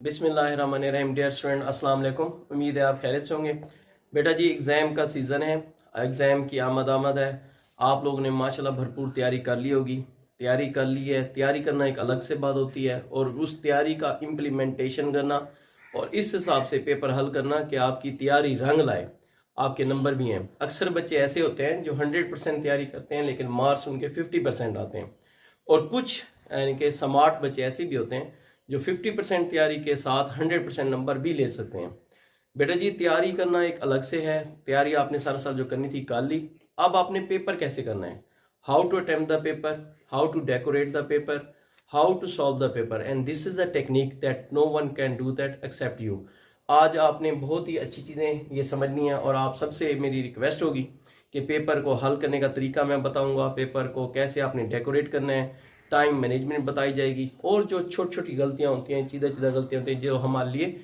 बिस्मिल्लाहिर्रहमानिर्रहीम। Dear student, अस्सलाम वालेकुम। उम्मीद है आप खैरियत से होंगे। बेटा जी, एग्ज़ाम का सीज़न है, एग्ज़ाम की आमद है। आप लोगों ने माशाल्लाह भरपूर तैयारी कर ली होगी। तैयारी कर ली है, तैयारी करना एक अलग से बात होती है और उस तैयारी का इम्प्लीमेंटेशन करना और इस हिसाब से पेपर हल करना कि आपकी तैयारी रंग लाए, आपके नंबर भी हैं। अक्सर बच्चे ऐसे होते हैं जो 100% तैयारी करते हैं लेकिन मार्क्स उनके 50% आते हैं, और कुछ यानी कि स्मार्ट बच्चे ऐसे भी होते हैं जो 50% तैयारी के साथ 100% नंबर भी ले सकते हैं। बेटा जी, तैयारी करना एक अलग से है। तैयारी आपने सारा साल जो करनी थी कर ली। अब आपने पेपर कैसे करना है, how to attempt the paper, how to decorate the paper, how to solve the paper, and this is a technique that no one can do that except you. आज आपने बहुत ही अच्छी चीज़ें ये समझनी है और आप सबसे मेरी रिक्वेस्ट होगी कि पेपर को हल करने का तरीका मैं बताऊंगा, पेपर को कैसे आपने डेकोरेट करना है, टाइम मैनेजमेंट बताई जाएगी, और जो छोटी छोटी गलतियां होती हैं, सीधा सीधा गलतियां होती हैं जो हमारे लिए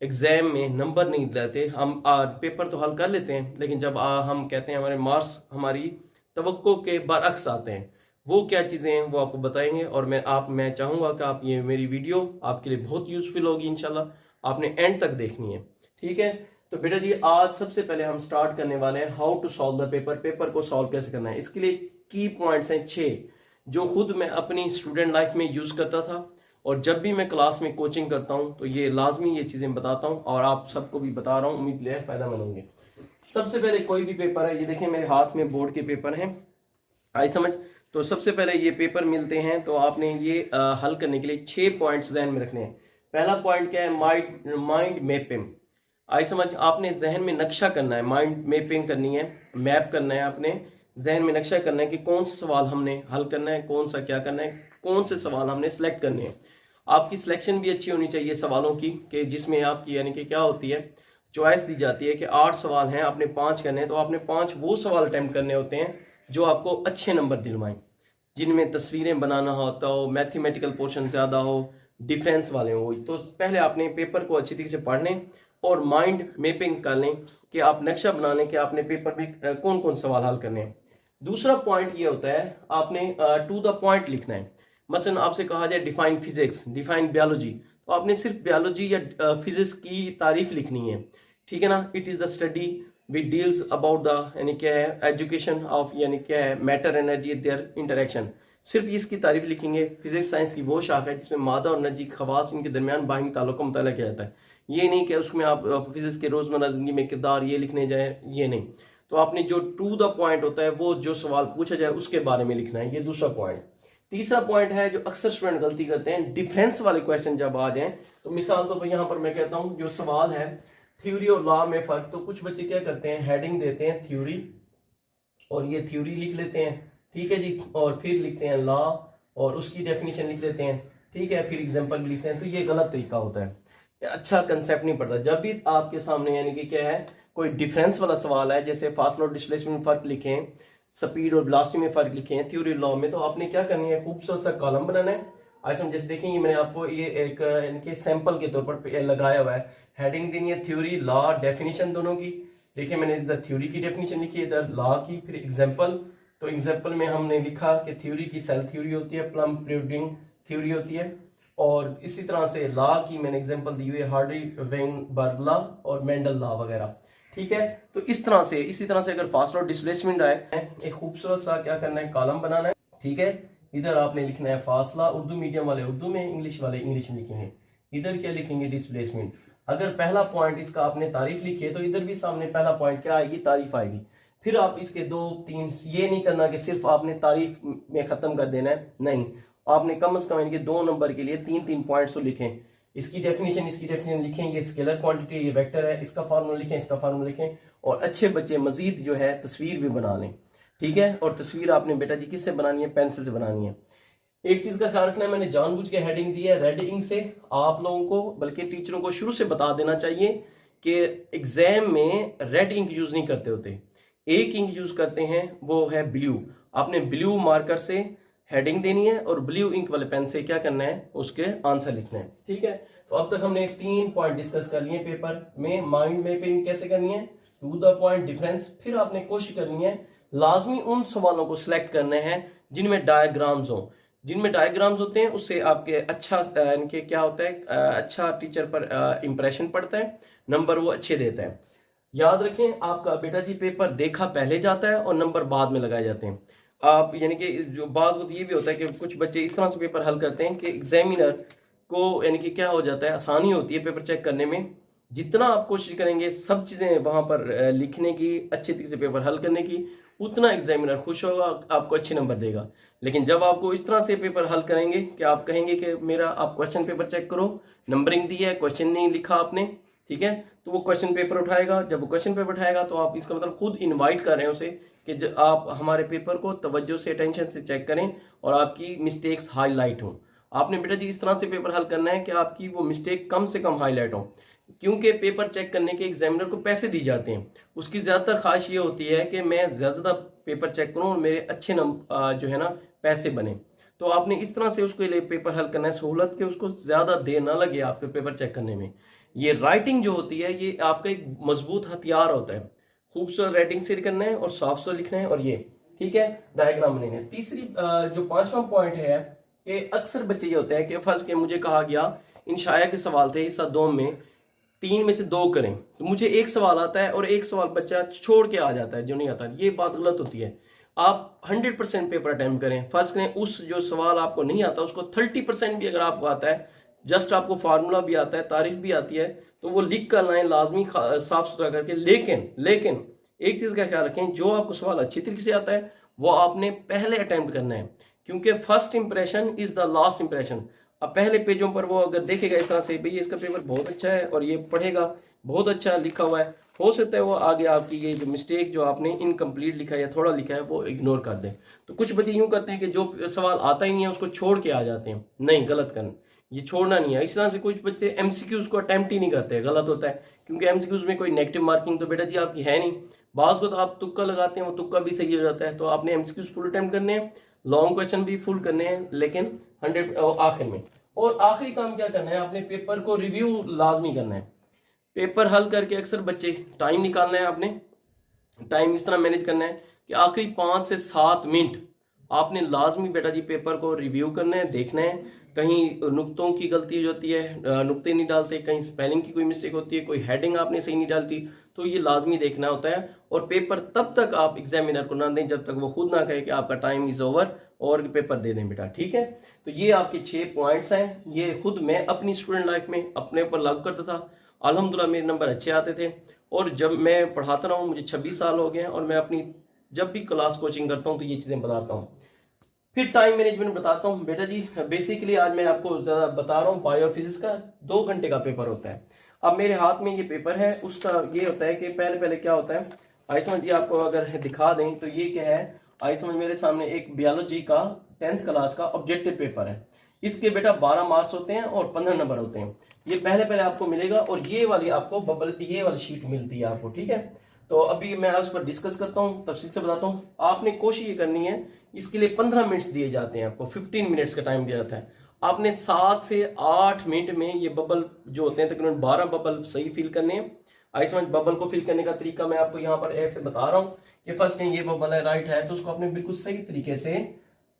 एग्जाम में नंबर नहीं दिलाते। हम पेपर तो हल कर लेते हैं लेकिन जब हम कहते हैं हमारे मार्क्स हमारी तवक्को के बरअक्स आते हैं, वो क्या चीज़ें हैं वो आपको बताएंगे। और मैं चाहूँगा कि आप ये मेरी वीडियो आपके लिए बहुत यूज़फुल होगी इंशाल्लाह, आपने एंड तक देखनी है। ठीक है, तो बेटा जी आज सबसे पहले हम स्टार्ट करने वाले हैं how to solve the paper. Paper को सॉल्व कैसे करना है, इसके लिए की पॉइंट्स हैं 6 जो खुद मैं अपनी स्टूडेंट लाइफ में यूज़ करता था और जब भी मैं क्लास में कोचिंग करता हूँ तो ये लाजमी ये चीज़ें बताता हूँ और आप सबको भी बता रहा हूँ, उम्मीद है फ़ायदा मिलेंगे। सबसे पहले कोई भी पेपर है, ये देखें मेरे हाथ में बोर्ड के पेपर हैं, आई समझ। तो सबसे पहले ये पेपर मिलते हैं तो आपने ये हल करने के लिए 6 पॉइंट्स जहन में रखने हैं। पहला पॉइंट क्या है, माइंड मैपिंग। आई समझ, आपने जहन में नक्शा करना है, माइंड मैपिंग करनी है, मैप करना है, आपने जहन में नक्शा करना है कि कौन सा सवाल हमने हल करना है, कौन सा क्या करना है, कौन से सवाल हमने सेलेक्ट करने हैं। आपकी सिलेक्शन भी अच्छी होनी चाहिए सवालों की, कि जिसमें आपकी यानी कि क्या होती है, चॉइस दी जाती है कि 8 सवाल हैं, आपने 5 करने हैं, तो आपने 5 वो सवाल अटैम्प्ट करने होते हैं जो आपको अच्छे नंबर दिलवाएं, जिनमें तस्वीरें बनाना होता हो, मैथमेटिकल पोर्शन ज़्यादा हो, डिफरेंस वाले हो। तो पहले आपने पेपर को अच्छी तरीके से पढ़ लें और माइंड मैपिंग कर लें कि आप नक्शा बना लें कि आपने पेपर में कौन कौन सवाल हल करने हैं। दूसरा पॉइंट ये होता है, आपने टू द पॉइंट लिखना है। मसलन आपसे कहा जाए डिफाइन फिजिक्स, डिफाइन बायोलॉजी, तो आपने सिर्फ बायोलॉजी या फिजिक्स की तारीफ लिखनी है। ठीक है ना, it is the study which deals about the यानी क्या है एजुकेशन ऑफ यानी क्या है मैटर एनर्जी देयर इंटरेक्शन, सिर्फ इसकी तारीफ लिखेंगे। फिजिक्स साइंस की वो शाखा है जिसमें मादा और एनर्जी खवास इनके दरमियान बाहिमी ताल्लुक का मुताला किया जाता है। ये नहीं कि उसमें आप फिजिक्स के रोजमर्रा जिंदगी में किरदार ये लिखने जाए, ये नहीं। तो आपने जो टू द पॉइंट होता है वो जो सवाल पूछा जाए उसके बारे में लिखना है, ये दूसरा पॉइंट। तीसरा पॉइंट है जो अक्सर स्टूडेंट गलती करते हैं, डिफरेंस वाले क्वेश्चन जब आ जाएं, तो मिसाल तो यहाँ पर मैं कहता हूँ जो सवाल है थ्योरी और लॉ में फर्क, तो कुछ बच्चे क्या करते हैं हेडिंग देते हैं थ्योरी और ये थ्योरी लिख लेते हैं, ठीक है जी, और फिर लिखते हैं लॉ और उसकी डेफिनेशन लिख लेते हैं, ठीक है, फिर एग्जांपल भी लिखते हैं। तो ये गलत तरीका होता है, अच्छा कंसेप्ट नहीं पड़ता। जब भी आपके सामने यानी कि क्या है कोई डिफरेंस वाला सवाल है, जैसे फासला और डिस्प्लेसमेंट में फर्क लिखें, स्पीड और वेलोसिटी में फर्क लिखें थ्योरी लॉ में, तो आपने क्या करनी है, खूबसूरत सा कॉलम बनाना है। आज हम जैसे देखेंगे मैंने आपको ये एक इनके सैंपल के तौर पर लगाया हुआ है, हेडिंग देनी है थ्योरी लॉ, डेफिनेशन दोनों की। देखिए मैंने इधर थ्योरी की डेफिनेशन लिखी है, इधर लॉ की, फिर एग्जाम्पल। तो एग्जाम्पल में हमने लिखा कि थ्योरी की सेल थ्योरी होती है, प्लम प्रूडिंग थ्योरी होती है, और इसी तरह से लॉ की मैंने एग्जांपल दी हुई है हार्डी वेनबर्ग लॉ और मेंडल लॉ वगैरह। ठीक है, तो इसी तरह से अगर फासला और डिस्प्लेसमेंट आए, एक खूबसूरत सा क्या करना है कॉलम बनाना है। ठीक है, इधर आपने लिखना है फासला, उर्दू मीडियम वाले उर्दू में, इंग्लिश वाले इंग्लिश में लिखेंगे। इधर क्या लिखेंगे, डिस्प्लेसमेंट। अगर पहला पॉइंट इसका आपने तारीफ लिखी है तो इधर भी सामने पहला पॉइंट क्या आएगी, तारीफ आएगी। फिर आप इसके 2-3, ये नहीं करना कि सिर्फ आपने तारीफ में खत्म कर देना है, नहीं, आपने कम से कम इनके 2 नंबर के लिए 3-3 पॉइंट्स तो लिखें। इसकी डेफिनेशन लिखें, ये स्केलर क्वांटिटी, ये वेक्टर है, इसका फार्मूला लिखें, इसका फार्मूला लिखें। और अच्छे बच्चे मजीद जो है तस्वीर भी बना लें। ठीक है, और तस्वीर आपने बेटा जी किससे बनानी है, पेंसिल से बनानी है। एक चीज का ख्याल रखना है, मैंने जानबूझ के हेडिंग दी है रेड इंक से, आप लोगों को बल्कि टीचरों को शुरू से बता देना चाहिए कि एग्जाम में रेड इंक यूज नहीं करते होते, एक इंक यूज करते हैं, वो है ब्लू। आपने ब्लू मार्कर से हेडिंग देनी है और ब्लू इंक वाले पेन से क्या करना है, उसके आंसर लिखना है। ठीक है, तो अब तक हमने 3 पॉइंट डिस्कस कर लिए पेपर में। माइंड मैपिंग कैसे करनी है, टू द पॉइंट, डिफरेंस। फिर आपने कोशिश करनी है लाजमी उन सवालों को सिलेक्ट करने हैं जिनमें डायग्राम्स हो, जिनमें डायग्राम्स होते हैं उससे आपके अच्छा इनके क्या होता है, अच्छा टीचर पर इम्प्रेशन पड़ता है, नंबर वो अच्छे देता है। याद रखें आपका बेटा जी पेपर देखा पहले जाता है और नंबर बाद में लगाए जाते हैं। आप यानी कि जो बाज़ वक्त ये भी होता है कि कुछ बच्चे इस तरह से पेपर हल करते हैं कि एग्जामिनर को यानी कि क्या हो जाता है, आसानी होती है पेपर चेक करने में। जितना आप कोशिश करेंगे सब चीज़ें वहाँ पर लिखने की, अच्छे तरीके से पेपर हल करने की, उतना एग्जामिनर खुश होगा, आपको अच्छे नंबर देगा। लेकिन जब आपको इस तरह से पेपर हल करेंगे कि आप कहेंगे कि मेरा आप क्वेश्चन पेपर चेक करो, नंबरिंग दी है, क्वेश्चन नहीं लिखा आपने, ठीक है, तो वो क्वेश्चन पेपर उठाएगा। जब वो क्वेश्चन पेपर उठाएगा तो आप इसका मतलब खुद इनवाइट कर रहे हैं उसे कि आप हमारे पेपर को तवज्जो से, अटेंशन से चेक करें और आपकी मिस्टेक्स हाईलाइट हो। आपने बेटा जी इस तरह से पेपर हल करना है कि आपकी वो मिस्टेक कम से कम हाईलाइट हो, क्योंकि पेपर चेक करने के एग्जामिनर को पैसे दिए जाते हैं। उसकी ज़्यादातर ख्वाहिश ये होती है कि मैं ज़्यादा पेपर चेक करूँ और मेरे अच्छे नंबर जो है ना पैसे बने। तो आपने इस तरह से उसके लिए पेपर हल करना है सहूलत के उसको ज़्यादा देर ना लगे आपके पेपर चेक करने में। ये राइटिंग जो होती है ये आपका एक मजबूत हथियार होता है। खूबसूरत राइटिंग से करना है और साफ सुथरा लिखना है, और ये ठीक है डायग्राम बनाना है। तीसरी जो पांचवा पॉइंट है कि अक्सर बच्चे ये होते हैं कि फर्स्ट के मुझे कहा गया इन शाया के सवाल थे हिस्सा 2 में 3 में से 2 करें, तो मुझे एक सवाल आता है और एक सवाल बच्चा छोड़ के आ जाता है जो नहीं आता। ये बात गलत होती है। आप 100% पेपर अटेम्प्ट करें, फर्स्ट करें उस जो सवाल आपको नहीं आता उसको 30% भी अगर आपको आता है, जस्ट आपको फार्मूला भी आता है, तारीफ भी आती है, तो वो लिख कर लाएं लाजमी साफ सुथरा करके। लेकिन एक चीज का ख्याल रखें, जो आपको सवाल अच्छी तरीके से आता है वो आपने पहले अटेम्प्ट करना है, क्योंकि first impression is the last impression. अब पहले पेजों पर वो अगर देखेगा इस तरह से भाई इसका पेपर बहुत अच्छा है और ये पढ़ेगा बहुत अच्छा लिखा हुआ है, हो सकता है वो आगे आपकी ये जो मिस्टेक जो आपने इनकम्प्लीट लिखा है या थोड़ा लिखा है वो इग्नोर कर दे। तो कुछ बच्चे यूं करते हैं कि जो सवाल आता ही नहीं है उसको छोड़ के आ जाते हैं। नहीं, गलत करना, ये छोड़ना नहीं है। इस तरह से कुछ बच्चे एमसीक्यूज को अटेम्प्ट ही नहीं करते, गलत होता है, क्योंकि एमसीक्यूज में कोई नेगेटिव मार्किंग तो बेटा जी आपकी है नहीं। बाज़ को तो आप तुक्का लगाते हैं, वो तुक्का भी सही हो जाता है। तो आपने एमसीक्यूज फुल अटेम्प्ट करने हैं, लॉन्ग क्वेश्चन भी फुल करने हैं, लेकिन 100 आखिर में। और आखिरी काम क्या करना है, आपने पेपर को रिव्यू लाजमी करना है। पेपर हल करके अक्सर बच्चे टाइम निकालना है, आपने टाइम इस तरह मैनेज करना है कि आखिरी 5 से 7 मिनट आपने लाजमी बेटा जी पेपर को रिव्यू करना है, देखना है कहीं नुक्तों की गलती होती है, नुक्ते नहीं डालते, कहीं स्पेलिंग की कोई मिस्टेक होती है, कोई हेडिंग आपने सही नहीं डालती, तो ये लाजमी देखना होता है। और पेपर तब तक आप एग्जामिनर को ना दें जब तक वो खुद ना कहे कि आपका टाइम इज ओवर और पेपर दे दें बेटा, ठीक है। तो ये आपके 6 पॉइंट्स हैं। ये खुद मैं अपनी स्टूडेंट लाइफ में अपने ऊपर लागू करता था, अल्हम्दुलिल्लाह मेरे नंबर अच्छे आते थे। और जब मैं पढ़ाता रहा हूँ, मुझे 26 साल हो गए हैं और मैं अपनी जब भी क्लास कोचिंग करता हूँ तो ये चीज़ें बताता हूँ। फिर टाइम मैनेजमेंट बताता हूँ बेटा जी। बेसिकली आज मैं आपको ज़्यादा बता रहा हूँ, बायो और फिजिक्स का 2 घंटे का पेपर होता है। अब मेरे हाथ में ये पेपर है, उसका ये होता है कि पहले क्या होता है, आई समझिए आपको अगर दिखा दें तो ये क्या है, आई समझ मेरे सामने एक बायोलॉजी का 10th क्लास का ऑब्जेक्टिव पेपर है। इसके बेटा 12 मार्क्स होते हैं और 15 नंबर होते हैं। ये पहले आपको मिलेगा और ये वाली आपको बबल ये वाली शीट मिलती है आपको, ठीक है। तो अभी मैं उस पर डिस्कस करता हूँ, तफसील से बताता हूँ। आपने कोशिश ये करनी है, इसके लिए 15 मिनट्स दिए जाते हैं आपको, 15 मिनट्स का टाइम दिया जाता है। आपने 7 से 8 मिनट में ये बबल जो होते हैं तकरीबन 12 बबल सही फिल करने हैं। आई समझ बबल को फिल करने का तरीका मैं आपको यहाँ पर ऐसे बता रहा हूँ कि फर्स्ट कहीं ये बबल है राइट है, तो उसको आपने बिल्कुल सही तरीके से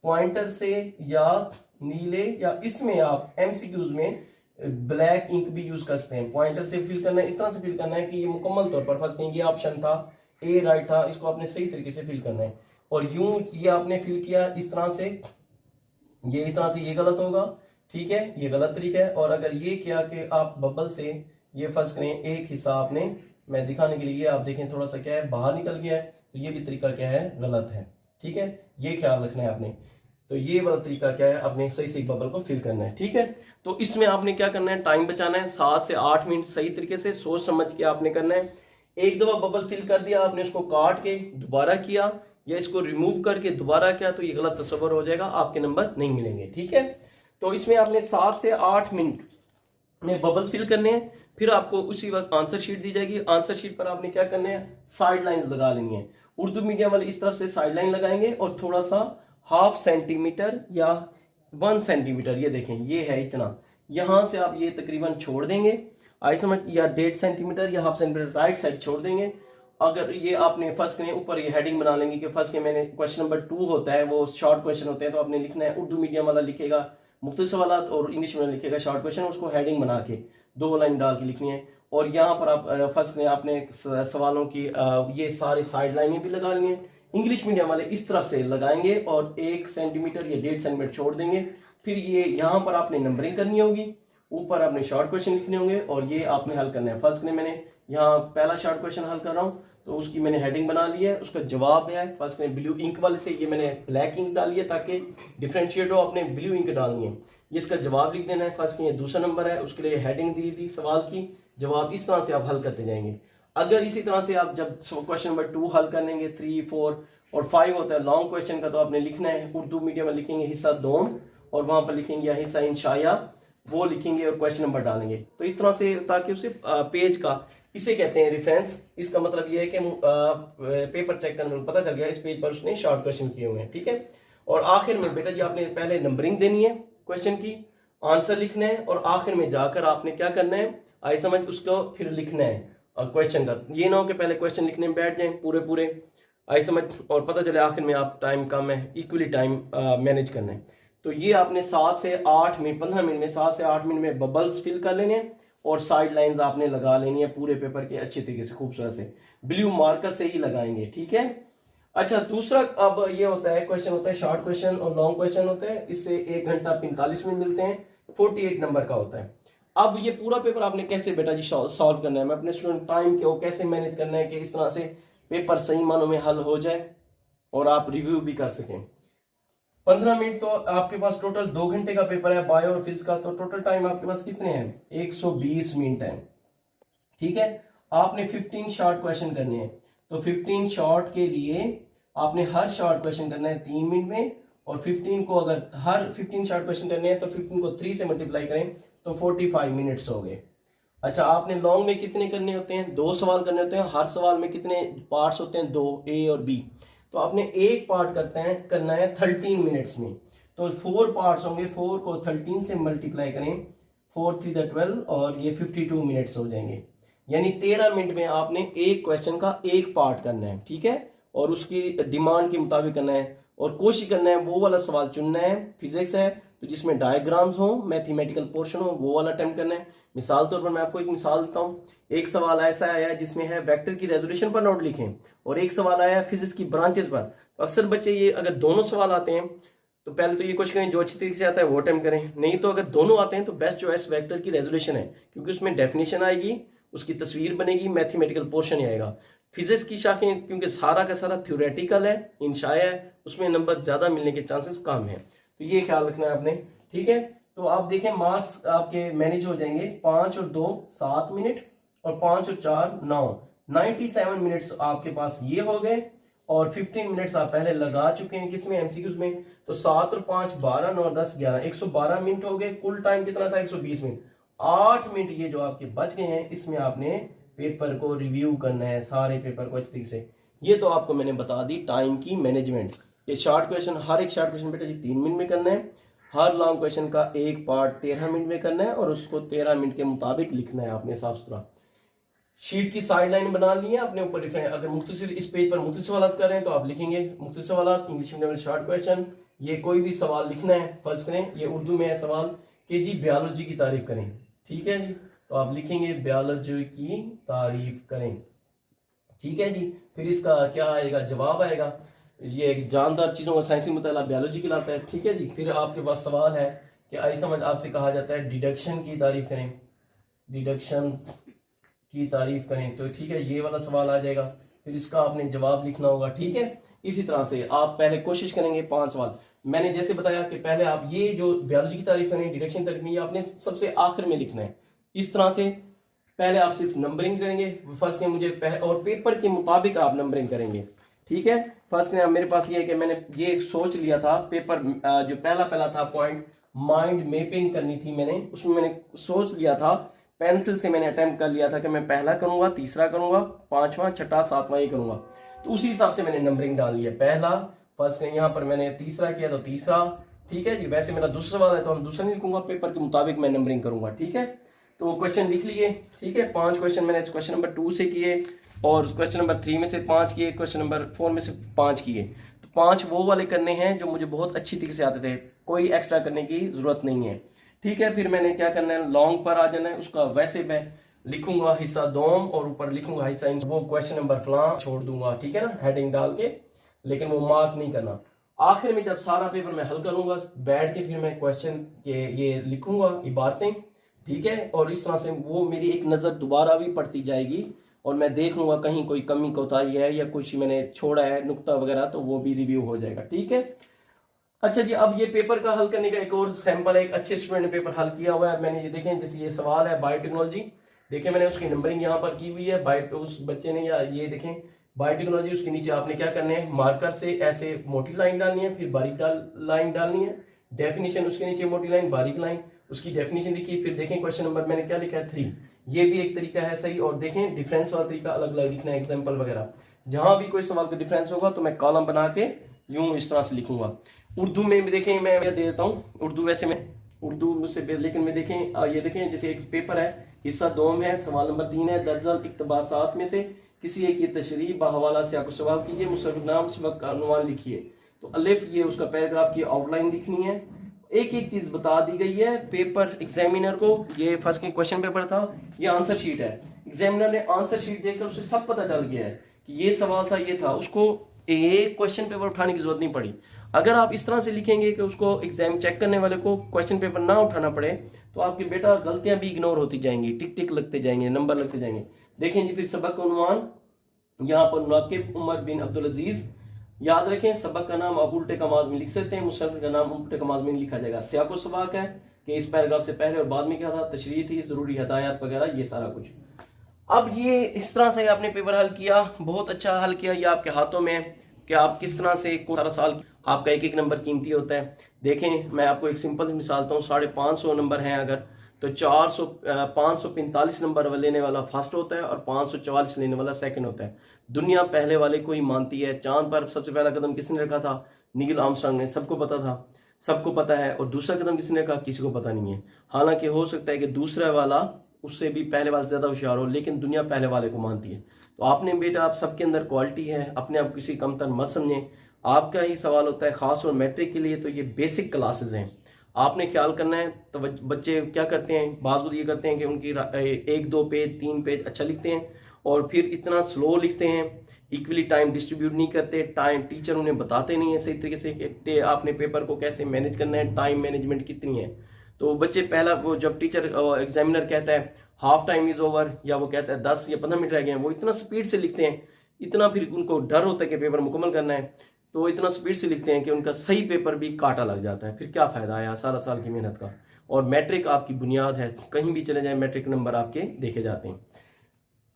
पॉइंटर से या नीले या इसमें आप एमसीक्यूज में ब्लैक इंक भी यूज कर सकते हैं, पॉइंटर से फिल करना है, इस तरह से फिल करना है कि ये मुकम्मल तौर पर फर्स्ट कहीं ये ऑप्शन था, ए राइट था, इसको आपने सही तरीके से फिल करना है। और यूं ये आपने फिल किया इस तरह से, ये इस तरह से ये गलत होगा, ठीक है, ये गलत तरीका है। और अगर ये किया कि आप बबल से ये फर्स्ट करें एक हिस्सा आपने, मैं दिखाने के लिए आप देखें थोड़ा सा क्या है बाहर निकल गया है, तो ये भी तरीका क्या है गलत है, ठीक है, ये ख्याल रखना है आपने। तो ये वाला तरीका क्या है, आपने सही सही बबल को फिल करना है, ठीक है। तो इसमें आपने क्या करना है, टाइम बचाना है, 7 से 8 मिनट सही तरीके से सोच समझ के आपने करना है। एक दफा बबल फिल कर दिया आपने, उसको काट के दोबारा किया या इसको रिमूव करके दोबारा किया तो ये गलत तस्वर हो जाएगा, आपके नंबर नहीं मिलेंगे, ठीक है। तो इसमें आपने 7 से 8 मिनट में बबल्स फिल करने हैं। फिर आपको उसी वक्त आंसर शीट दी जाएगी। आंसर शीट पर आपने क्या करना है, साइड लाइंस लगा लेनी है। उर्दू मीडियम वाले इस तरफ से साइड लाइन लगाएंगे और थोड़ा सा 1/2 सेंटीमीटर या 1 सेंटीमीटर, ये देखें ये है इतना, यहां से आप ये तकरीबन छोड़ देंगे, आई समझ, या 1.5 सेंटीमीटर या 1/2 सेंटीमीटर राइट साइड छोड़ देंगे। अगर ये आपने फर्स्ट में ऊपर ये हेडिंग बना लेंगे कि फर्स्ट के मैंने क्वेश्चन नंबर 2 होता है वो शॉर्ट क्वेश्चन होते हैं, तो आपने लिखना है उर्दू मीडियम वाला लिखेगा मुख्तलिफ सवालात और इंग्लिश मीडियम लिखेगा शॉर्ट क्वेश्चन, उसको हेडिंग बना के 2 लाइन डाल के लिखनी है। और यहाँ पर आप फर्स्ट में आपने सवालों की ये सारे साइड लाइनें भी लगा ली हैं। इंग्लिश मीडियम वाले इस तरफ से लगाएंगे और 1 सेंटीमीटर या 1.5 सेंटीमीटर छोड़ देंगे। फिर ये यहाँ पर आपने नंबरिंग करनी होगी, ऊपर आपने शॉर्ट क्वेश्चन लिखने होंगे और ये आपने हल करना है। फर्स्ट में मैंने यहाँ पहला शॉर्ट क्वेश्चन हल कर रहा हूँ, तो उसकी मैंने हेडिंग बना ली है, उसका जवाब है फर्स्ट में ब्लू इंक वाले से, ये मैंने ब्लैक इंक डाली है ताकि डिफरेंशिएट हो, अपने ब्लू इंक डालनी है। ये इसका जवाब लिख देना है। फर्स्ट में ये दूसरा नंबर है, उसके लिए हेडिंग दी थी सवाल की, जवाब इस तरह से आप हल करते जाएंगे। अगर इसी तरह से आप जब क्वेश्चन नंबर 2 हल कर लेंगे, 3, 4 और 5 होता है लॉन्ग क्वेश्चन का, तो आपने लिखना है उर्दू मीडियम में लिखेंगे हिस्सा दोम और वहां पर लिखेंगे या हिस्सा इंशाया, वो लिखेंगे और क्वेश्चन नंबर डालेंगे। तो इस तरह से ताकि उसे पेज का, इसे कहते हैं रेफरेंस। इसका मतलब ये है कि पेपर चेक करने में पता चल गया इस पेज पर उसने शॉर्ट क्वेश्चन किए हुए हैं, ठीक है। और आखिर में बेटा जी आपने पहले नंबरिंग देनी है क्वेश्चन की, आंसर लिखना है और आखिर में जाकर आपने क्या करना है आई समझ उसको फिर लिखना है क्वेश्चन का। ये ना हो कि पहले क्वेश्चन लिखने में बैठ जाए पूरे आई समझ और पता चले आखिर में आप टाइम कम है, इक्वली टाइम मैनेज करना है। तो ये आपने 7 से 8 मिनट 15 मिनट में 7 से 8 मिनट में बबल्स फिल कर लेने हैं और साइड लाइंस आपने लगा लेनी है पूरे पेपर के अच्छे तरीके से खूबसूरत से, ब्लू मार्कर से ही लगाएंगे, ठीक है। अच्छा दूसरा अब ये होता है क्वेश्चन होता है शॉर्ट क्वेश्चन और लॉन्ग क्वेश्चन होता है, इससे 1 घंटा 45 मिनट मिलते हैं, 48 नंबर का होता है। अब ये पूरा पेपर आपने कैसे बेटा जी सॉल्व करना है, मैं अपने स्टूडेंट टाइम को कैसे मैनेज करना है कि इस तरह से पेपर सही मानों में हल हो जाए और आप रिव्यू भी कर सकें। 15 मिनट तो आपके पास टोटल 2 घंटे का पेपर है बायो और फिजिक्स का, तो टोटल टाइम आपके पास कितने हैं 120 मिनट है, ठीक है। आपने 15 शॉर्ट क्वेश्चन करने हैं, तो 15 शॉर्ट के लिए आपने हर शॉर्ट क्वेश्चन करना है 3 मिनट में, और 15 को अगर हर 15 शॉर्ट क्वेश्चन करने हैं तो 15 को 3 से मल्टीप्लाई करें तो 45 मिनट्स हो गए। अच्छा आपने लॉन्ग में कितने करने होते हैं 2 सवाल करने होते हैं, हर सवाल में कितने पार्ट्स होते हैं 2, ए और बी, तो आपने एक पार्ट करना है 13 मिनट्स में, तो 4 पार्ट्स होंगे, 4 को 13 से मल्टीप्लाई करें 4 3 12 और ये 52 मिनट्स हो जाएंगे, यानी 13 मिनट में आपने एक क्वेश्चन का एक पार्ट करना है, ठीक है। और उसकी डिमांड के मुताबिक करना है और कोशिश करना है वो वाला सवाल चुनना है, फिजिक्स है तो जिसमें डायग्राम्स हो, मैथमेटिकल पोर्शन हो, वो वाला अटेम्प्ट करना है। मिसाल तौर पर मैं आपको एक मिसाल देता हूँ, एक सवाल ऐसा आया है जिसमें है वेक्टर की रेजोल्यूशन पर नोट लिखें और एक सवाल आया है फिजिक्स की ब्रांचेस पर। तो अक्सर बच्चे ये अगर दोनों सवाल आते हैं तो पहले तो ये कोशिश करें जो अच्छी तरीके से आता है वो अटेम्प्ट करें, नहीं तो अगर दोनों आते हैं तो बेस्ट चॉइस वेक्टर की रेजोल्यूशन है, क्योंकि उसमें डेफिनेशन आएगी, उसकी तस्वीर बनेगी, मैथमेटिकल पोर्शन ही आएगा। फिजिक्स की शाखें क्योंकि सारा का सारा थ्योरेटिकल है, इंशाया है, उसमें नंबर ज्यादा मिलने के चांसेस कम है, तो ये ख्याल रखना है आपने, ठीक है। तो आप देखें मार्क्स आपके मैनेज हो जाएंगे, 5 और 2 7 मिनट और 5 और 4 9, 97 मिनट्स आपके पास ये हो गए और 15 मिनट्स आप पहले लगा चुके हैं किसमें एमसीक्यूज में, तो 7 और 5 12 9 10 11 112 मिनट हो गए। कुल टाइम कितना था 120 मिनट, 8 मिनट ये जो आपके बच गए हैं इसमें आपने पेपर को रिव्यू करना है, सारे पेपर को अच्छी तरीके से। ये तो आपको मैंने बता दी टाइम की मैनेजमेंट, ये शॉर्ट क्वेश्चन हर एक शॉर्ट क्वेश्चन बेटा जी 3 मिनट में करना है, हर लॉन्ग क्वेश्चन का एक पार्ट 13 मिनट में करना है और उसको 13 मिनट के मुताबिक लिखना है आपने साफ सुथरा। शीट की साइड लाइन बना ली है अपने ऊपर डिफरेंट, अगर मुख्तसर इस पेज पर मुख्तसर सवाल कर रहे हैं तो आप लिखेंगे मुख्तसर सवाल इंग्लिश मीडियम शॉर्ट क्वेश्चन, ये कोई भी सवाल लिखना है, फर्ज करें ये उर्दू में है सवाल कि जी बायोलॉजी की तारीफ करें, ठीक है जी, तो आप लिखेंगे बायोलॉजी की तारीफ करें, ठीक है जी। फिर इसका क्या आएगा जवाब आएगा, ये जानदार चीजों का साइंसी मुताला बायोलॉजी कहलाता है, ठीक है जी। फिर आपके पास सवाल है कि आई समझ आपसे कहा जाता है डिडक्शन की तारीफ करें, डिडक्शन की तारीफ करें, तो ठीक है ये वाला सवाल आ जाएगा, फिर इसका आपने जवाब लिखना होगा, ठीक है। इसी तरह से आप पहले कोशिश करेंगे 5 सवाल, मैंने जैसे बताया कि पहले आप ये जो बायोलॉजी की तारीफ करें डिडक्शन की तारीफ, ये आपने सबसे आखिर में लिखना है। इस तरह से पहले आप सिर्फ नंबरिंग करेंगे फर्स्ट में मुझे और पेपर के मुताबिक आप नंबरिंग करेंगे, ठीक है। फर्स्ट में मेरे पास ये है कि मैंने ये सोच लिया था पेपर जो पहला था पॉइंट माइंड मैपिंग करनी थी मैंने, उसमें मैंने सोच लिया था पेंसिल से मैंने अटेम्प्ट कर लिया था कि मैं पहला करूंगा, तीसरा करूंगा, 5वां 6ठा 7वां ही करूंगा, तो उसी हिसाब से मैंने नंबरिंग डाल लिया, पहला फर्स्ट में यहाँ पर मैंने तीसरा किया तो तीसरा, ठीक है जी। वैसे मेरा दूसरा सवाल है तो हम दूसरा नहीं लिखूंगा, पेपर के मुताबिक मैं नंबरिंग करूंगा, ठीक है। तो क्वेश्चन लिख लिए, ठीक है। 5 क्वेश्चन मैंने क्वेश्चन नंबर 2 से किए, और क्वेश्चन नंबर 3 में से 5 किए, क्वेश्चन नंबर 4 में से 5 किए। तो 5 वो वाले करने हैं जो मुझे बहुत अच्छी तरीके से आते थे, कोई एक्स्ट्रा करने की जरूरत नहीं है। ठीक है, फिर मैंने क्या करना है, लॉन्ग पर आ जाना है। उसका वैसे मैं लिखूंगा हिस्सा दोम और ऊपर लिखूंगा हिस्सा इंच, वो क्वेश्चन नंबर फलां छोड़ दूंगा, ठीक है ना, हेडिंग डाल के, लेकिन वो मार्क नहीं करना। आखिर में जब सारा पेपर मैं हल करूंगा बैठ के, फिर मैं क्वेश्चन के ये लिखूंगा इबारतें, ठीक है, और इस तरह से वो मेरी एक नज़र दोबारा भी पड़ती जाएगी और मैं देख लूंगा कहीं कोई कमी कोताही है या कुछ मैंने छोड़ा है नुक्ता वगैरह, तो वो भी रिव्यू हो जाएगा। ठीक है, अच्छा जी, अब ये पेपर का हल करने का एक और सैंपल है। एक अच्छे स्टूडेंट ने पेपर हल किया हुआ है, मैंने ये देखें, जैसे ये सवाल है बायोटेक्नोलॉजी, देखिए मैंने उसकी नंबरिंग यहाँ पर की हुई है। बायो उस बच्चे ने, या ये देखें बायोटेक्नोलॉजी, उसके नीचे आपने क्या करना है, मार्कर से ऐसे मोटी लाइन डालनी है, फिर बारीक लाइन डालनी है, डेफिनेशन उसके नीचे मोटी लाइन बारीक लाइन, उसकी डेफिनेशन लिखी। फिर देखें क्वेश्चन नंबर मैंने क्या लिखा है 3, ये भी एक तरीका है सही। और देखें डिफरेंस वाला तरीका अलग अलग लिखना है, एग्जाम्पल वगैरह, जहां भी कोई सवाल का डिफरेंस होगा तो मैं कॉलम बना के यूं इस तरह से लिखूंगा। उर्दू में भी देखें, मैं दे देता हूँ उर्दू, वैसे मैं उर्दू से, लेकिन मैं देखें ये देखें, जैसे एक पेपर है, हिस्सा 2 में है, सवाल नंबर 3 है, दर्जन इक्तबासात में से किसी एक की तशरीह बहवाला से आपको सवाल कीजिए, मुसव्विर नाम सबक का अनुमान लिखिए। तो अलिफ, ये उसका पैराग्राफ की आउटलाइन लिखनी है। एक एक चीज बता दी गई है पेपर एग्जामिनर को। ये फर्स्ट के क्वेश्चन पेपर था, ये आंसर शीट है। एग्जामिनर ने आंसर शीट देखकर उसे सब पता चल गया है कि ये सवाल था, ये था, उसको एक क्वेश्चन पेपर उठाने की जरूरत नहीं पड़ी। अगर आप इस तरह से लिखेंगे कि उसको एग्जाम चेक करने वाले को क्वेश्चन पेपर ना उठाना पड़े, तो आपकी बेटा गलतियां भी इग्नोर होती जाएंगी, टिक टिक लगते जाएंगे, नंबर लगते जाएंगे। देखें जी, फिर सबक का उन्वान यहाँ पर मुनाकिब उमर बिन अब्दुल अजीज, याद रखें सबक का नाम आप उल्टे कमाज में लिख सकते हैं, मुसन्निफ का नाम उल्टे कमाज में लिखा जाएगा। सियाको सबाक है कि इस पैराग्राफ से पहले और बाद में क्या था, तशरीह थी, जरूरी हदायत वगैरह, ये सारा कुछ। अब ये इस तरह से आपने पेपर हल किया, बहुत अच्छा हल किया, ये आपके हाथों में है कि आप किस तरह से सारा साल आपका एक एक नंबर कीमती होता है। देखें मैं आपको एक सिंपल मिसाल दूं, 550 नंबर हैं अगर, तो 545 नंबर लेने वाला फर्स्ट होता है और 544 लेने वाला सेकंड होता है। दुनिया पहले वाले को ही मानती है। चांद पर सबसे पहला कदम किसने रखा था, नील आर्मस्ट्रांग ने, सबको पता था, सबको पता है। और दूसरा कदम किसने रखा, किसी को पता नहीं है। हालांकि हो सकता है कि दूसरा वाला उससे भी पहले वाले ज्यादा होशियार हो, लेकिन दुनिया पहले वाले को मानती है। तो आपने बेटा, आप सबके अंदर क्वालिटी है, अपने आप किसी कमतर मत समझें। आपका ही सवाल होता है, खास और मैट्रिक के लिए तो ये बेसिक क्लासेस हैं, आपने ख्याल करना है। तो बच्चे क्या करते हैं, बाज़ ये करते हैं कि उनकी 1-2 पेज 3 पेज अच्छा लिखते हैं और फिर इतना स्लो लिखते हैं, इक्वली टाइम डिस्ट्रीब्यूट नहीं करते, टाइम टीचर उन्हें बताते नहीं है सही तरीके से कि आपने पेपर को कैसे मैनेज करना है, टाइम मैनेजमेंट कितनी है। तो बच्चे पहला वो जब टीचर एग्जामिनर कहता है हाफ टाइम इज ओवर, या वो कहता है 10 या 15 मिनट रह गए हैं, वो इतना स्पीड से लिखते हैं, इतना फिर उनको डर होता है कि पेपर मुकम्मल करना है, तो इतना स्पीड से लिखते हैं कि उनका सही पेपर भी काटा लग जाता है। फिर क्या फायदा आया सारा साल की मेहनत का। और मैट्रिक आपकी बुनियाद है, कहीं भी चले जाए मैट्रिक नंबर आपके देखे जाते हैं।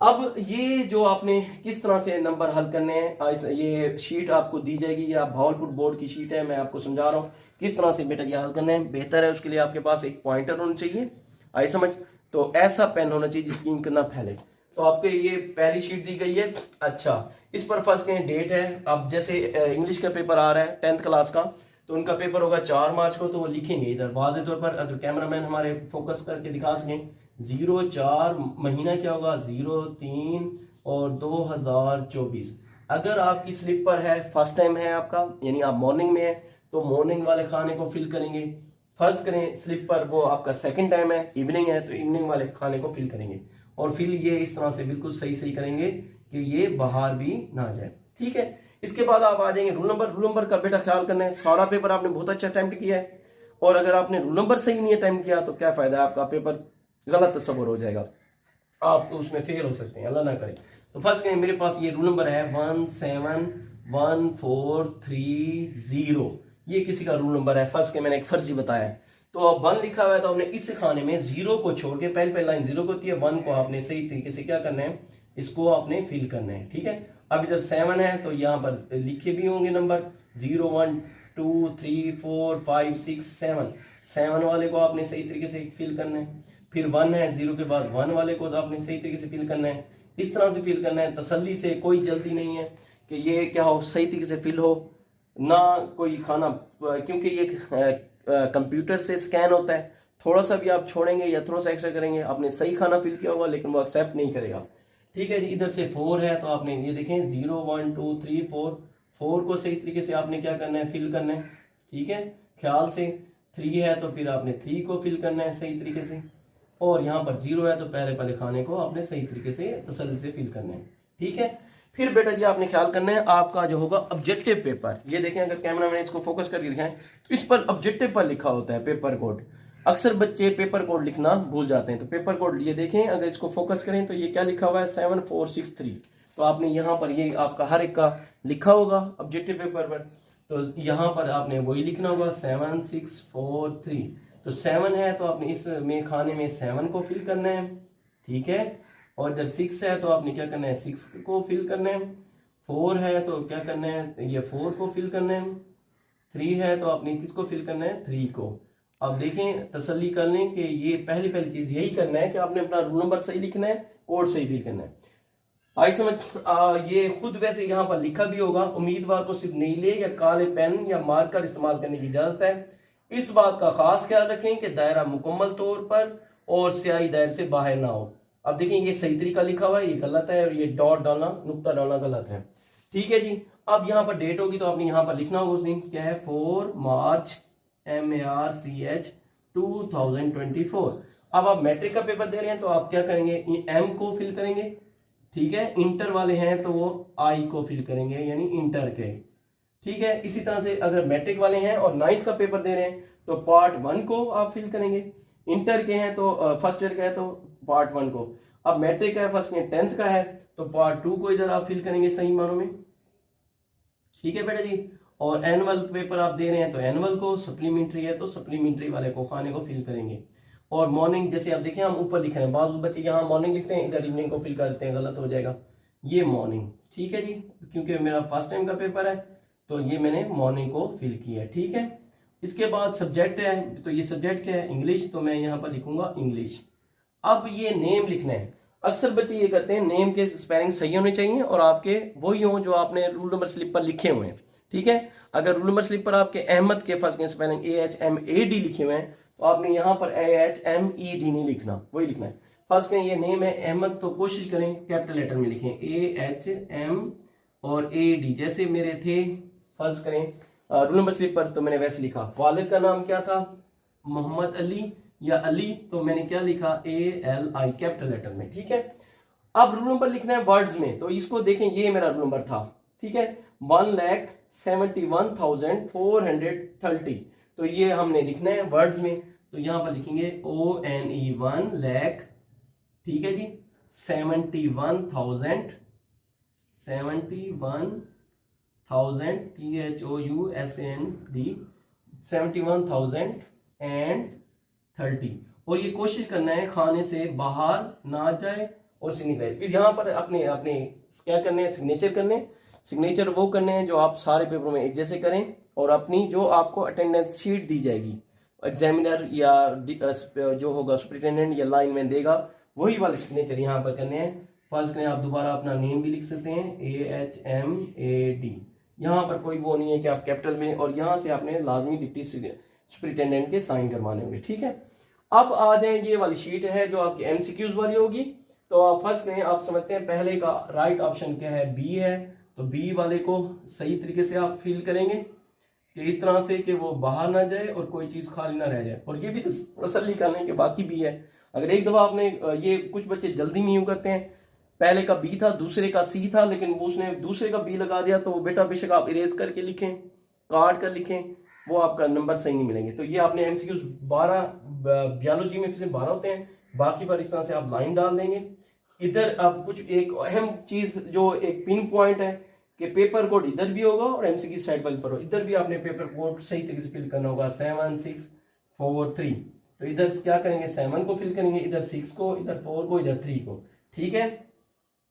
अब ये जो आपने किस तरह से नंबर हल करने हैं, ये शीट आपको दी जाएगी, या भावलपुर बोर्ड की शीट है, मैं आपको समझा रहा हूँ किस तरह से बेटा ये हल करना है। बेहतर है उसके लिए आपके पास एक पॉइंटर होना चाहिए, आई समझ, तो ऐसा पेन होना चाहिए जिसकी इंक ना फैले। तो आपके ये पहली शीट दी गई है। अच्छा, इस पर फर्स्ट कहीं डेट है। अब जैसे इंग्लिश का पेपर आ रहा है 10th क्लास का, तो उनका पेपर होगा 4 मार्च को, तो वो लिखेंगे इधर वाज़े तौर पर, अगर कैमरामैन हमारे फोकस करके दिखा सकें, 04 महीना क्या होगा 03 और 2024। अगर आपकी स्लिप पर है, फर्स्ट टाइम है आपका, यानी आप मॉर्निंग में है, तो मॉर्निंग वाले खाने को फिल करेंगे। फर्ज करें स्लिप पर वो आपका सेकंड टाइम है, इवनिंग है, तो इवनिंग वाले खाने को फिल करेंगे। और फिर ये इस तरह से बिल्कुल सही सही करेंगे कि ये बाहर भी ना जाए। ठीक है, इसके बाद आप आ जाएंगे रूल नंबर। रूल नंबर का बेटा ख्याल करना है, सारा पेपर आपने बहुत अच्छा अटेम्प्ट किया है, और अगर आपने रूल नंबर सही नहीं अटेम्प्ट किया तो क्या फायदा है, आपका पेपर गलत तस्वर हो जाएगा, आप तो उसमें फेल हो सकते हैं, अल्लाह ना करे। तो फर्स्ट मेरे पास ये रूल नंबर है 1714330, ये किसी का रूल नंबर है। फर्स्ट के मैंने एक फर्जी बताया है, तो अब 1 लिखा हुआ है, तो हमने इस खाने में 0 को छोड़ के, पहले लाइन 0 को होती है, 1 को आपने सही तरीके से क्या करना है, इसको आपने फिल करना है। ठीक है, अब इधर 7 है, तो यहाँ पर लिखे भी होंगे नंबर 0 1 2 3 4 5 6 7, 7 वाले को आपने सही तरीके से फिल करना है। फिर 1 है, 0 के बाद 1 वाले को आपने सही तरीके से फिल करना है। इस तरह से फिल करना है, तसल्ली से, कोई जल्दी नहीं है कि ये क्या हो, सही तरीके से फिल हो ना, कोई खाना, क्योंकि ये कंप्यूटर से स्कैन होता है, थोड़ा सा भी आप छोड़ेंगे या थोड़ा सा एक्स्ट्रा करेंगे, आपने सही खाना फिल किया होगा लेकिन वो एक्सेप्ट नहीं करेगा। ठीक है जी। इधर से 4 है तो आपने ये देखें 0 1 2 3 4 को सही तरीके से आपने क्या करना है, फिल करना है। ठीक है, ख्याल से 3 है तो फिर आपने 3 को फिल करना है सही तरीके से, और यहाँ पर 0 है तो पहले खाने को आपने सही तरीके से तसल्ली से फिल करना है। ठीक है, फिर बेटा जी आपने ख्याल करना है आपका जो होगा ऑब्जेक्टिव पेपर, ये देखें अगर कैमरा मैन इसको फोकस करके दिखाएं तो इस पर ऑब्जेक्टिव पर लिखा होता है पेपर कोड। अक्सर बच्चे पेपर कोड लिखना भूल जाते हैं, तो पेपर कोड ये देखें, अगर इसको फोकस करें तो ये क्या लिखा हुआ है 7463। तो आपने यहाँ पर ये आपका हर एक का लिखा होगा ऑब्जेक्टिव पेपर पर, तो यहाँ पर आपने वही लिखना होगा 7643। तो 7 है तो आपने इसमें खाने में 7 को फिल करना है। ठीक है, और इधर 6 है तो आपने क्या करना है 6 को फिल करना है। 4 है तो क्या करना है, ये 4 को फिल करना है। 3 है तो आपने किसको फिल करना है, 3 को। अब देखें, तसल्ली कर लें कि ये पहली चीज यही करना है कि आपने अपना रोल नंबर सही लिखना है, कोड सही फिल करना है। आई समझ। ये खुद वैसे यहाँ पर लिखा भी होगा, उम्मीदवार को सिर्फ नीले या काले पेन या मार्कर इस्तेमाल करने की इजाजत है। इस बात का खास ख्याल रखें कि दायरा मुकम्मल तौर पर और स्याही दायरे से बाहर ना हो। अब देखें ये सही तरीका लिखा हुआ है, ये गलत है, और ये डॉट डालना, नुक्ता डालना गलत है। ठीक है जी। अब यहाँ पर डेट होगी तो आपने यहाँ पर लिखना होगा उस दिन क्या है 4 मार्च MARCH 2024। अब आप मैट्रिक का पेपर दे रहे हैं तो आप क्या करेंगे, एम को फिल करेंगे। ठीक है, इंटर वाले हैं तो वो आई को फिल करेंगे, यानी इंटर के। ठीक है, इसी तरह से अगर मैट्रिक वाले हैं और 9th का पेपर दे रहे हैं तो पार्ट 1 को आप फिल करेंगे। इंटर के हैं तो फर्स्ट ईयर का है तो पार्ट 1 को। अब मैट्रिक का है, फर्स्ट ईयर 10th का है तो पार्ट 2 को इधर आप फिल करेंगे सही मानों में। ठीक है बेटा जी। और एनुअल पेपर आप दे रहे हैं तो एनुअल को, सप्लीमेंट्री है तो सप्लीमेंट्री वाले को खाने को फिल करेंगे। और मॉर्निंग जैसे आप देखें हम ऊपर लिख रहे हैं, बाज़ बच्चे यहाँ मॉर्निंग लिखते हैं, इधर इवनिंग को फिल कर देते हैं, गलत हो जाएगा, ये मॉर्निंग। ठीक है जी, क्योंकि मेरा फर्स्ट टाइम का पेपर है तो ये मैंने मॉर्निंग को फिल किया है। ठीक है, इसके बाद सब्जेक्ट है, तो ये सब्जेक्ट क्या है, इंग्लिश, तो मैं यहाँ पर लिखूंगा इंग्लिश। अब ये नेम लिखना है। अक्सर बच्चे ये करते हैं, नेम के स्पेलिंग सही होने चाहिए और आपके वही हों जो आपने रूल नंबर स्लिप पर लिखे हुए हैं। ठीक है, अगर रूल नंबर स्लिप पर आपके अहमद के फर्स्ट के स्पेलिंग AHMAD लिखे हुए हैं तो आपने यहाँ पर AHMED नहीं लिखना, वही लिखना है। फर्स्ट करें ये नेम है अहमद तो कोशिश करें कैपिटल लेटर में लिखें, AHM और AD जैसे मेरे थे। फर्स्ट करें रूल नंबर स्लिप पर तो मैंने वैसे लिखा। वालिद का नाम क्या था, मोहम्मद अली या अली, तो मैंने क्या लिखा ALI कैपिटल लेटर में। ठीक है, अब रूल नंबर लिखना है वर्ड्स में, तो इसको देखें ये मेरा रूल नंबर था। ठीक है, 1,71,430, तो ये हमने लिखना है वर्ड्स में, तो यहां पर लिखेंगे ONE 1 लाख। ठीक है जी, 71,000 71,030 और ये कोशिश करना है खाने से बाहर ना जाए और सिग्नेचर यहाँ पर अपने अपने क्या करने हैं, सिग्नेचर करने। सिग्नेचर वो करने हैं जो आप सारे पेपरों में एक जैसे करें, और अपनी जो आपको अटेंडेंस शीट दी जाएगी एग्जामिनर या जो होगा सुपरिटेंडेंट या लाइनमैन देगा, वही वाले सिग्नेचर यहाँ पर करने हैं। फर्स्ट करें, आप दोबारा अपना नेम भी लिख सकते हैं AHMAD, यहाँ पर कोई वो नहीं है कि आप कैपिटल में, और यहाँ से आपने लाजमी डिप्टी सुपरिटेंडेंट के साइन करवाने होंगे। ठीक है, अब आ जाए ये वाली शीट है जो आपकी MCQs वाली होगी। तो आप फर्स्ट में आप समझते हैं पहले का राइट ऑप्शन क्या है, बी है, तो बी वाले को सही तरीके से आप फिल करेंगे कि इस तरह से कि वो बाहर ना जाए और कोई चीज खाली ना रह जाए, और ये भी तसल्ली करने के बाकी बी है। अगर एक दफा आपने ये कुछ बच्चे जल्दी में यूं करते हैं, पहले का बी था दूसरे का सी था, लेकिन उसने दूसरे का बी लगा दिया, तो बेटा बेशक आप इरेज करके लिखें, काट कर लिखें, वो आपका नंबर सही नहीं मिलेंगे। तो ये आपने MCQs 12 बायोलॉजी में से 12 होते हैं, बाकी पर इस तरह से आप लाइन डाल देंगे। इधर अब कुछ एक अहम चीज जो एक पिन पॉइंट है कि पेपर कोड इधर भी होगा और MCQ साइड वाले पर हो, इधर भी आपने पेपर कोड सही तरीके से फिल करना होगा 7643। तो इधर क्या करेंगे 7 को फिल करेंगे, इधर 6 को, इधर 4 को, इधर 3 को। ठीक है,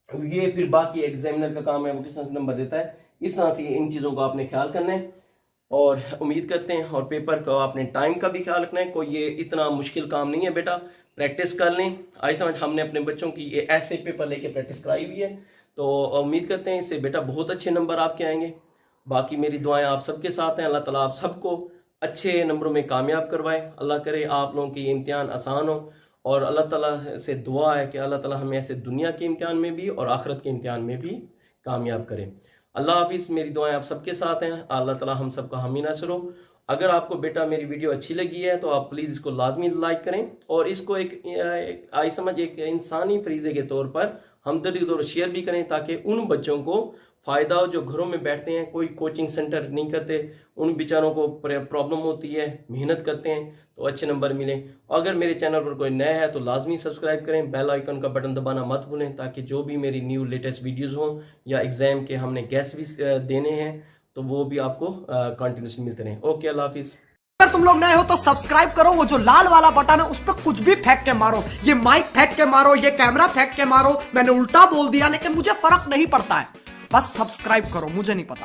ये फिर बाकी एग्जामिनर का काम है वो किस तरह से नंबर देता है, इस तरह से इन चीजों का आपने ख्याल करना है। और उम्मीद करते हैं, और पेपर को आपने टाइम का भी ख्याल रखना है, कोई ये इतना मुश्किल काम नहीं है बेटा, प्रैक्टिस कर लें। आई समझ, हमने अपने बच्चों की ये ऐसे पेपर लेके प्रैक्टिस कराई हुई है, तो उम्मीद करते हैं इससे बेटा बहुत अच्छे नंबर आपके आएंगे। बाकी मेरी दुआएं आप सबके साथ हैं, अल्लाह ताला आप सबको अच्छे नंबरों में कामयाब करवाए। अल्लाह करे आप लोगों की इम्तिहान आसान हो और अल्लाह ताला से दुआ है कि अल्लाह ताला हमें ऐसे दुनिया के इम्तिहान में भी और आखिरत के इम्तिहान में भी कामयाब करें। अल्लाह हाफिज़। मेरी दुआएं आप सबके साथ हैं। अल्लाह ताला हम सबका हामी नासर हो। अगर आपको बेटा मेरी वीडियो अच्छी लगी है तो आप प्लीज़ इसको लाजमी लाइक करें और इसको एक इंसानी फरीज़े के तौर पर हमदर्दी के तौर पर शेयर भी करें, ताकि उन बच्चों को फ़ायदा हो जो घरों में बैठते हैं, कोई कोचिंग सेंटर नहीं करते, उन बेचारों को प्रॉब्लम होती है, मेहनत करते हैं तो अच्छे नंबर मिलें। अगर मेरे चैनल पर कोई नया है तो लाजमी सब्सक्राइब करें, बेल आइकन का बटन दबाना मत भूलें, ताकि जो भी मेरी न्यू लेटेस्ट वीडियोस हों या एग्ज़ाम के हमने गेस्ट भी देने हैं तो वो भी आपको कंटिन्यूसली मिलते रहें। ओके, अल्लाह हाफिज़। अगर तुम लोग नए हो तो सब्सक्राइब करो, वो जो लाल वाला बटन है उस पर कुछ भी फेंक के मारो, ये माइक फेंक के मारो, ये कैमरा फेंक के मारो, मैंने उल्टा बोल दिया लेकिन मुझे फर्क नहीं पड़ता है, बस सब्सक्राइब करो, मुझे नहीं पता।